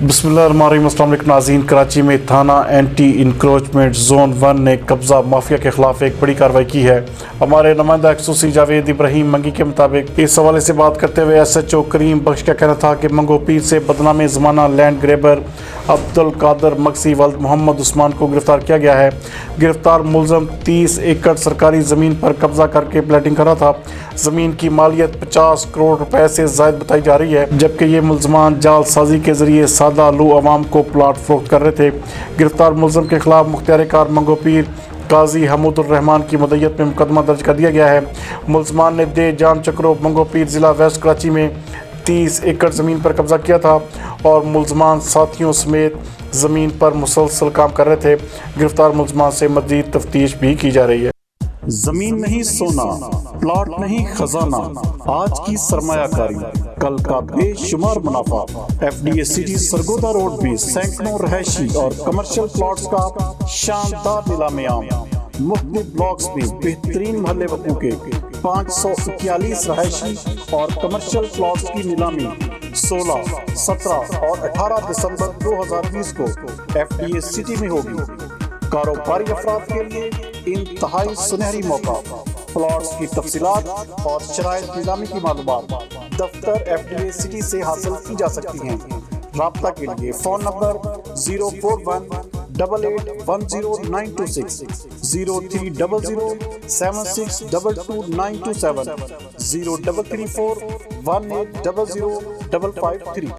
बिस्मिल्लाहिर्रहमानिर्रहीम। अस्सलाम वालेकुम नाज़रीन। कराची में थाना एंटी इंक्रोचमेंट जोन 1 ने कब्ज़ा माफिया के खिलाफ एक बड़ी कार्रवाई की है। हमारे नुमाइंदा एक्सक्लूसिव जावेद इब्राहिम मंगी के मुताबिक इस हवाले से बात करते हुए SHO करीम बख्श का कहना था कि मंगो पीर से बदनाम ज़माना लैंड ग्रेबर अब्दुल कादर मक्सी वल्द मोहम्मद उस्मान को गिरफ्तार किया गया है। गिरफ्तार मुलजम 30 एकड़ सरकारी ज़मीन पर कब्जा करके प्लाटिंग कर रहा था। ज़मीन की मालियत 50 करोड़ रुपए से ज़ायद बताई जा रही है, जबकि ये मुलजमान जाल साजी के जरिए सादा लू अवाम को प्लाट फरोख्त कर रहे थे। गिरफ्तार मुलजम के खिलाफ मुख्तियार कार मंगो पीर काजी हमीदुर रहमान की मदयत में मुकदमा दर्ज कर दिया गया है। मुलजमान ने दे जान चक्रो मंगो पीर ज़िला वेस्ट कराची में 30 एकड़ ज़मीन पर कब्जा किया था और मुलजमान साथियों समेत ज़मीन पर मुसलसल काम कर रहे थे। गिरफ्तार मुलजमान से मज़ीद तफ्तीश भी की जा रही है। जमीन नहीं सोना, प्लॉट नहीं खजाना, आज की सरमायाकारी कल का बेशुमार मुनाफा। FDA सिटी सरगोदा रोड भी सैकड़ों रहायशी और कमर्शियल प्लॉट्स का शानदार नीलाम। मुख्तलिफ ब्लॉक्स में बेहतरीन महल्ले वक़ू के 541 रहायशी और कमर्शियल प्लॉट्स की नीलामी 16, 17 और 18 दिसंबर 2020 को FDA सिटी में होगी। कारोबारी अफराद के लिए इंतहाई सुनहरी मौका। प्लॉट्स की तफसीलात और शराइत नीलामी की मालूमात दफ्तर FDA सिटी से हासिल की जा सकती हैं। राब्ता के लिए फ़ोन नंबर 04188102926, 030076222927, 033418005553।